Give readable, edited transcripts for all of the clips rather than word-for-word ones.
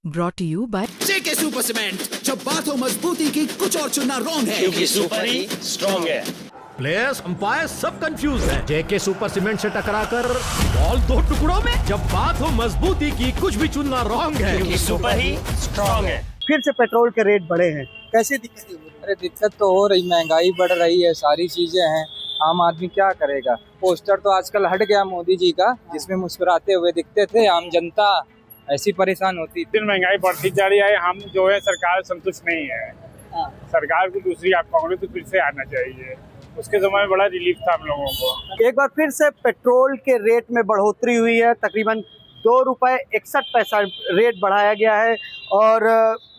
Brought to you by JK super cement. जब बात हो मजबूती की, कुछ और चुनना रॉन्ग है, क्योंकि सुपर ही स्ट्रॉन्ग है। प्लेयर्स अंपायर सब कंफ्यूज है। जेके सुपर सीमेंट से टकराकर बॉल दो टुकड़ों में। जब बात हो मजबूती की, कुछ भी चुनना रॉन्ग है, क्योंकि सुपर ही स्ट्रॉन्ग है। फिर से पेट्रोल के रेट बढ़े हैं, कैसी दिक्कत? अरे दिक्कत तो हो रही, महंगाई बढ़ रही है, सारी चीजें हैं, आम आदमी क्या करेगा। पोस्टर तो आजकल हट गया मोदी जी का, जिसमें मुस्कुराते हुए दिखते थे, आम जनता ऐसी परेशान होती। दिन महंगाई बढ़ती जा रही है, हम जो है सरकार संतुष्ट नहीं है। सरकार को दूसरी कांग्रेस को फिर से आना चाहिए, उसके समय में बड़ा रिलीफ था हम लोगों को। एक बार फिर से पेट्रोल के रेट में बढ़ोतरी हुई है, तकरीबन ₹2.61 रेट बढ़ाया गया है और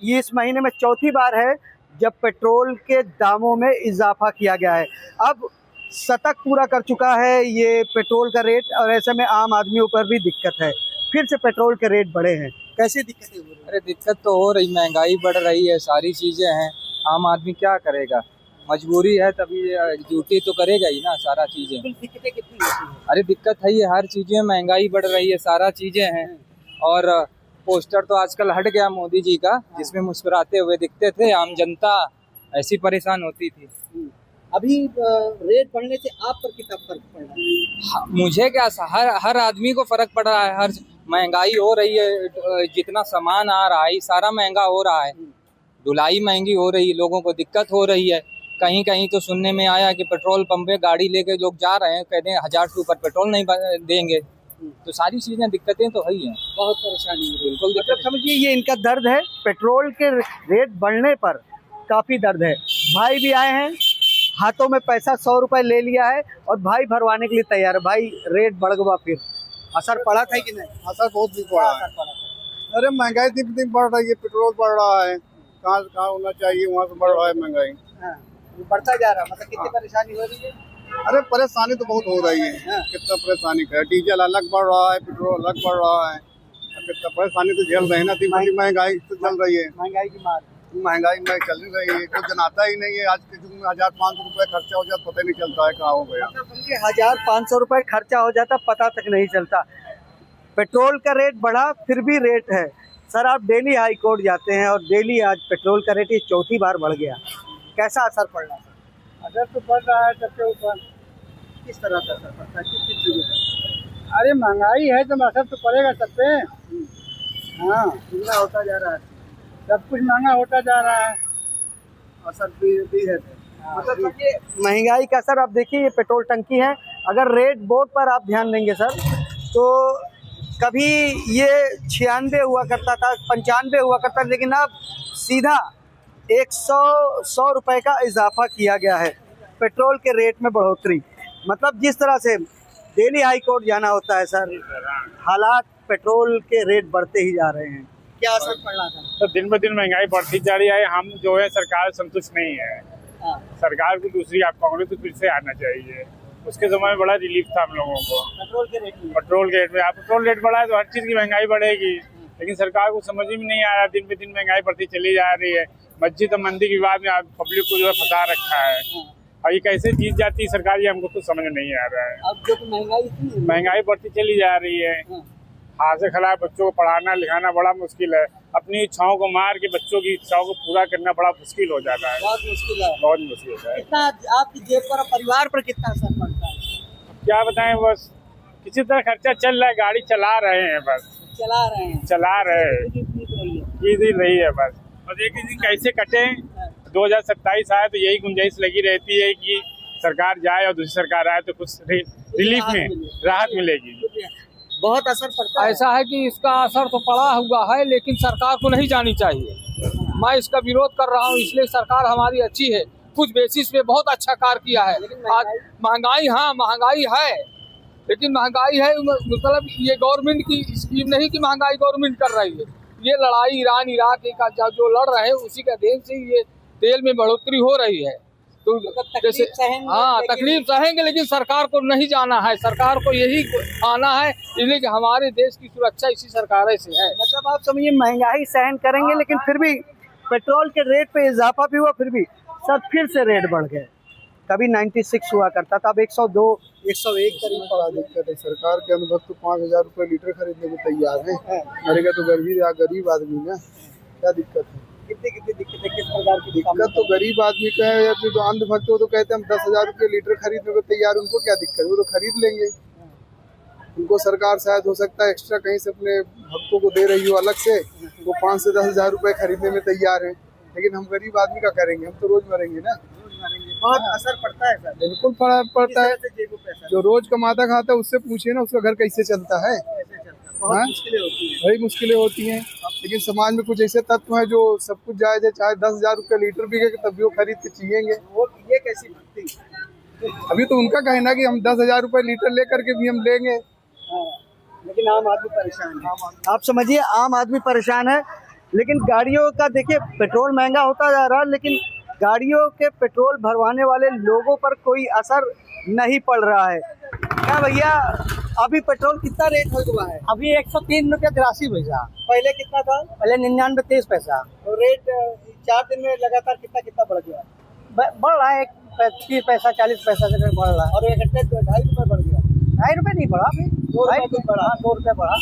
ये इस महीने में चौथी बार है जब पेट्रोल के दामों में इजाफा किया गया है। अब शतक पूरा कर चुका है ये पेट्रोल का रेट और ऐसे में आम आदमियों पर भी दिक्कत है। फिर से पेट्रोल के रेट बढ़े हैं, कैसी दिक्कत? अरे दिक्कत तो हो रही, महंगाई बढ़ रही है, सारी चीजें हैं, आम आदमी क्या करेगा। मजबूरी है तभी ड्यूटी तो करेगा ही ना, सारा चीजें। दिक्कतें कितनी होती हैं? अरे दिक्कत है ये, हर चीजें महंगाई बढ़ रही है, सारा चीजें हैं। और पोस्टर तो आजकल हट गया मोदी जी का, जिसमें मुस्कुराते हुए दिखते थे, आम जनता ऐसी परेशान होती थी। अभी रेट बढ़ने से आप पर कितना फर्क पड़ रहा है? मुझे क्या, हर आदमी को फर्क पड़ रहा है। हर महंगाई हो रही है, जितना सामान आ रहा है सारा महंगा हो रहा है, ढुलाई महंगी हो रही है, लोगों को दिक्कत हो रही है। कहीं कहीं तो सुनने में आया कि पेट्रोल पंप पे गाड़ी लेके लोग जा रहे हैं, कहते हैं 1000 से ऊपर पेट्रोल नहीं देंगे। तो सारी चीजें दिक्कतें तो है ही हैं, बहुत परेशानी है। बिल्कुल। मतलब समझिए ये इनका दर्द है, पेट्रोल के रेट बढ़ने पर काफ़ी दर्द है। भाई भी आए हैं, हाथों में पैसा 100 रुपये ले लिया है और भाई भरवाने के लिए तैयार है। भाई रेट बढ़ गया, फिर असर पड़ा था कि नहीं? असर बहुत भी पड़ा है। अरे महंगाई दिन दिन बढ़ रही है, पेट्रोल बढ़ रहा है, कहाँ होना चाहिए वहाँ से बढ़ रहा है महंगाई। हाँ, बढ़ता जा रहा है। मतलब कितनी परेशानी हो रही है? अरे परेशानी तो बहुत हो रही है। कितना परेशानी है, डीजल अलग बढ़ रहा है, पेट्रोल अलग बढ़ रहा है, कितना परेशानी तो झेल रहे हैं ना। दिन भर महंगाई तो चल रही है, महंगाई की मार, महंगाई में चल रही है, कुछ जनाता ही नहीं है। आज के युग में 1500 रुपये खर्चा हो जाता, पता नहीं चलता है कहाँ हो गया। 1500 रुपये खर्चा हो जाता, पता तक नहीं चलता। पेट्रोल का रेट बढ़ा, फिर भी रेट है। सर आप डेली हाई कोर्ट जाते हैं और डेली आज पेट्रोल का रेट ये चौथी बार बढ़ गया, कैसा असर पड़ रहा है? असर तो बढ़ रहा है सबके ऊपर। किस तरह का असर पड़ता है, किस चीज़ का? अरे महंगाई है तो असर तो पड़ेगा सब पे। हाँ, महंगा होता जा रहा है, सब कुछ महंगा होता जा रहा है, असर भी है। मतलब ये महंगाई का असर, आप देखिए ये पेट्रोल टंकी है, अगर रेट बोर्ड पर आप ध्यान देंगे सर तो कभी ये 96 हुआ करता था, 95 हुआ करता था, लेकिन अब सीधा 100 रुपये का इजाफा किया गया है पेट्रोल के रेट में बढ़ोतरी। मतलब जिस तरह से डेली हाई कोर्ट जाना होता है सर, हालात पेट्रोल के रेट बढ़ते ही जा रहे हैं। क्या असर पड़ रहा था? तो दिन ब दिन महंगाई बढ़ती जा रही है, हम जो है सरकार संतुष्ट नहीं है। सरकार को दूसरी कांग्रेस को फिर से आना चाहिए, उसके समय में बड़ा रिलीफ था हम लोगों को। पेट्रोल के रेट में, पेट्रोल रेट बढ़ा है तो हर चीज की महंगाई बढ़ेगी, लेकिन सरकार को समझ में नहीं आ रहा। दिन पे दिन महंगाई बढ़ती चली जा रही है। मस्जिद और मंदिर के विवाद में पब्लिक को जो है फंसा रखा है, और ये कैसे जीत जाती है सरकार, ये हमको कुछ समझ में नहीं आ रहा है। अब जो महंगाई बढ़ती चली जा रही है, हाथ से खिला बच्चों को पढ़ाना लिखाना बड़ा मुश्किल है। अपनी इच्छाओं को मार के बच्चों की इच्छाओं को पूरा करना बड़ा मुश्किल हो जाता है, बहुत मुश्किल है, बहुत मुश्किल है। कितना आपकी जेब पर, परिवार पर कितना असर पड़ता है? क्या बताएं, बस किसी तरह खर्चा चल रहा है, गाड़ी चला रहे हैं, बस चला रहे हैं, ईजी रही है बस। और एक दिन कैसे कटे, 2027 आए तो यही गुंजाइश लगी रहती है कि सरकार जाए और दूसरी सरकार आए तो कुछ रिलीफ में राहत मिलेगी। बहुत असर पड़ता है। ऐसा है कि इसका असर तो पड़ा हुआ है, लेकिन सरकार को नहीं जानी चाहिए। मैं इसका विरोध कर रहा हूँ, इसलिए सरकार हमारी अच्छी है, कुछ बेसिस पे बहुत अच्छा कार्य किया है। आज महंगाई, हाँ महंगाई है, लेकिन महंगाई है मतलब ये गवर्नमेंट की स्कीम नहीं कि महंगाई गवर्नमेंट कर रही है। ये लड़ाई ईरान इराक का जो लड़ रहे हैं उसी का देन से ये तेल में बढ़ोतरी हो रही है। तो जैसे हाँ तकलीफ सहेंगे, लेकिन सरकार को नहीं जाना है, सरकार को यही आना है, इसलिए कि हमारे देश की सुरक्षा इसी सरकार से है। मतलब आप समझिए महंगाई सहन करेंगे, लेकिन फिर भी पेट्रोल के रेट पे इजाफा भी हुआ, फिर भी सब फिर से रेट बढ़ गए। कभी 96 हुआ करता था, अब 102 101 करीब पड़ा। दिक्कत है सरकार के अनुभव तो 5,000 रुपये लीटर खरीदने को तैयार है। मरेगा तो गरीब आदमी ना, क्या दिक्कत है? कितनी दिक्कत है, किस प्रकार की दिक्कत तो गरीब आदमी का है, या जो अंधभक्त हो तो कहते हैं हम 10,000 रुपये लीटर खरीदने को तैयार, उनको क्या दिक्कत है, वो तो खरीद लेंगे। उनको सरकार शायद हो सकता है एक्स्ट्रा कहीं से अपने भक्तों को दे रही हो अलग से, वो 5 से 10,000 रुपये खरीदने में तैयार है, लेकिन हम गरीब आदमी का करेंगे, हम तो रोज मरेंगे ना। बहुत असर पड़ता है सर। बिल्कुल पड़ता है, जो रोज कमाता खाता है उससे पूछिए ना उसका घर कैसे चलता है। वही मुश्किलें होती हैं, लेकिन समाज में कुछ ऐसे तत्व हैं जो सब कुछ जायज है, चाहे 10,000 रुपये लीटर बिके तब भी वो खरीद के जिएंगे। ये कैसी भक्ति? अभी तो उनका कहना कि हम 10,000 रुपये लीटर लेकर के भी हम लेंगे, लेकिन आम आदमी परेशान है। आप समझिए आम आदमी परेशान है, लेकिन गाड़ियों का देखिए पेट्रोल महंगा होता जा रहा है, लेकिन गाड़ियों के पेट्रोल भरवाने वाले लोगों पर कोई असर नहीं पड़ रहा है। क्या भैया अभी पेट्रोल कितना रेट हो हुआ है? अभी 103 रुपये 83 पैसा। पहले कितना था? पहले 99 23 पैसा। तो रेट 4 दिन में लगातार कितना बढ़ गया? बढ़ रहा है 30 पैसा 40 पैसा से बढ़ रहा है। और एक घंटे 2.5 रुपये बढ़ गया? 2.5 रुपये नहीं बढ़ा, अभी 2 रुपये बढ़ा। 2 रुपये बढ़ा।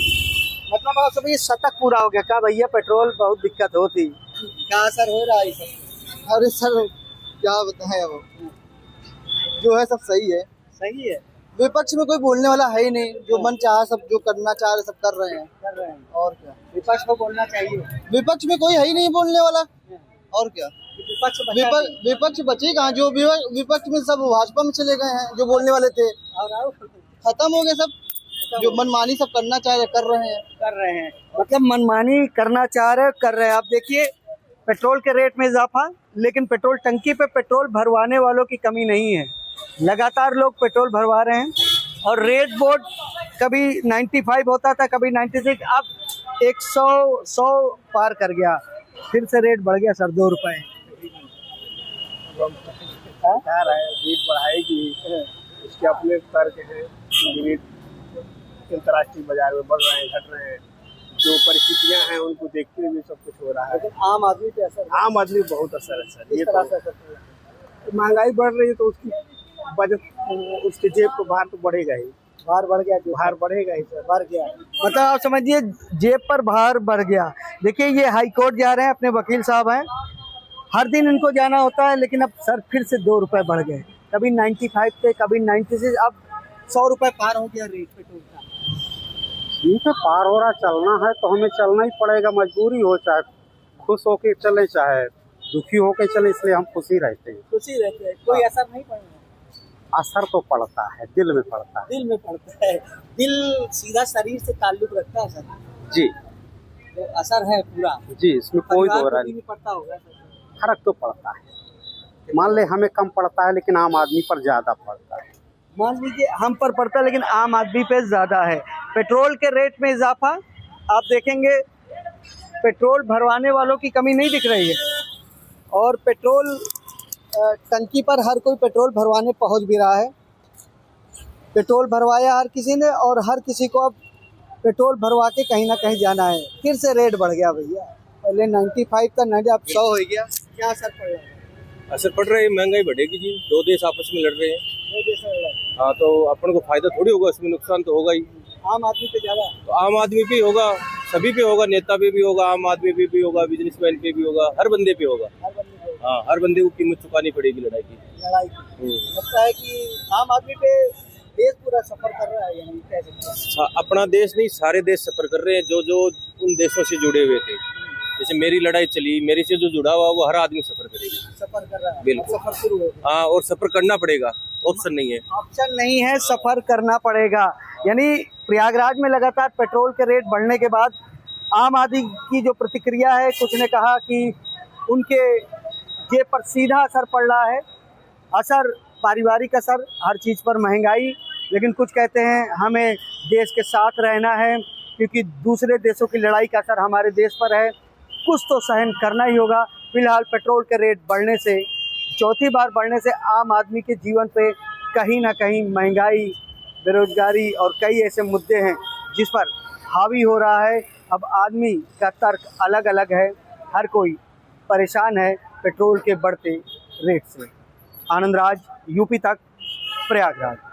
मतलब आप सभी शतक पूरा हो गया। क्या भैया पेट्रोल बहुत दिक्कत होती, क्या असर हो रहा है सर? अरे सर क्या बताएं, अब जो है सब सही है। सही है, विपक्ष में कोई बोलने वाला है ही नहीं, जो मन चाहा सब जो करना चाह रहे सब कर रहे हैं। और क्या, विपक्ष को बोलना चाहिए। विपक्ष में कोई है ही नहीं बोलने वाला। और क्या, विपक्ष बचे कहाँ? जो विपक्ष में सब भाजपा में चले गए हैं, जो बोलने वाले थे खत्म हो गए सब। जो मनमानी सब करना चाह रहे कर रहे हैं। मतलब मनमानी करना चाह रहे कर रहे हैं। आप देखिए पेट्रोल के रेट में इजाफा, लेकिन पेट्रोल टंकी पे पेट्रोल भरवाने वालों की कमी नहीं है। लगातार लोग पेट्रोल भरवा रहे हैं, और रेट बोर्ड कभी 95 होता था, कभी 96, अब 100 पार कर गया। फिर से रेट बढ़ गया सर, 2 रुपए। क्या रहा है, रेट बढ़ाएगी, उसके अपने तर्क है। रेट अंतर्राष्ट्रीय बाजार में बढ़ रहे हैं, घट रहे हैं, जो परिस्थितियां हैं उनको देखते हुए सब कुछ हो रहा है। लेकिन आम आदमी पे असर, आम आदमी बहुत असर है सर। ये तो महंगाई बढ़ रही है तो उसकी बजट, उसके जेब को भार तो बढ़ेगा ही। भार बढ़ गया, भार बढ़ेगा ही सर, बढ़ गया। मतलब आप समझिए जेब पर भार बढ़ गया। देखिए ये हाई कोर्ट जा रहे हैं, अपने वकील साहब हैं, हर दिन इनको जाना होता है, लेकिन अब सर फिर से 2 रुपए बढ़ गए। कभी 95 थे, कभी 96, अब 100 रुपए पार हो गया रेट पेट्रोल का। ठीक है, पार हो रहा, चलना है तो हमें चलना ही पड़ेगा, मजबूरी हो, चाहे खुश होके चले चाहे दुखी होके चले, इसलिए हम खुशी रहते हैं। खुशी रहते हैं, कोई असर नहीं पड़ेगा। असर तो पड़ता है, दिल में पड़ता है। दिल में पड़ता है, दिल सीधा शरीर से ताल्लुक रखता है सर जी। तो असर है पूरा जी, इसमें कोई दो राय नहीं पड़ता होगा। फर्क तो पड़ता है। मान ले हमें कम पड़ता है, लेकिन आम आदमी पर ज्यादा पड़ता है। मान लीजिए हम पर पड़ता है, लेकिन आम आदमी पे ज्यादा है। पेट्रोल के रेट में इजाफा, आप देखेंगे पेट्रोल भरवाने वालों की कमी नहीं दिख रही है, और पेट्रोल टंकी पर हर कोई पेट्रोल भरवाने पहुंच भी रहा है। पेट्रोल भरवाया हर किसी ने, और हर किसी को अब पेट्रोल भरवा के कहीं ना कहीं जाना है। फिर से रेट बढ़ गया भैया, पहले 95 का 90 अब 100 हो गया। क्या असर पड़ रहा है? असर पड़ रहा है, महंगाई बढ़ेगी जी। 2 देश आपस में लड़ रहे हैं। 2 देश लड़ रहे हैं। हाँ, तो अपन को फायदा थोड़ी होगा, इसमें नुकसान तो होगा ही। आम आदमी पे ज्यादा, तो आम आदमी पे होगा, सभी पे होगा, नेता पे भी होगा, आम आदमी पे भी होगा, बिजनेसमैन पे भी होगा, हर बंदे पे होगा। हर बंदे को हाँ, हर बंदे को कीमत चुकानी पड़ेगी लड़ाई की। लगता है कि आम आदमी पे देश पूरा सफर कर रहा है, यानी कह सकते हैं। अपना देश नहीं, सारे देश सफर कर रहे हैं, जो उन देशों से जुड़े हुए थे। जैसे मेरी लड़ाई चली, मेरे से जो जुड़ा हुआ वो हर आदमी सफर करेगा। सफर कर रहा है, बिल्कुल सफर शुरू हो गया। हाँ, और सफर करना पड़ेगा, ऑप्शन नहीं है। ऑप्शन नहीं है, सफर करना पड़ेगा। यानी प्रयागराज में लगातार पेट्रोल के रेट बढ़ने के बाद आम आदमी की जो प्रतिक्रिया है, कुछ ने कहा कि उनके जेब पर सीधा असर पड़ रहा है, असर पारिवारिक असर, हर चीज़ पर महंगाई। लेकिन कुछ कहते हैं हमें देश के साथ रहना है, क्योंकि दूसरे देशों की लड़ाई का असर हमारे देश पर है, कुछ तो सहन करना ही होगा। फिलहाल पेट्रोल के रेट बढ़ने से, चौथी बार बढ़ने से आम आदमी के जीवन पे कहीं ना कहीं महंगाई, बेरोजगारी और कई ऐसे मुद्दे हैं जिस पर हावी हो रहा है। अब आदमी का तर्क अलग अलग है, हर कोई परेशान है पेट्रोल के बढ़ते रेट से। आनंद राज, यूपी तक, प्रयागराज।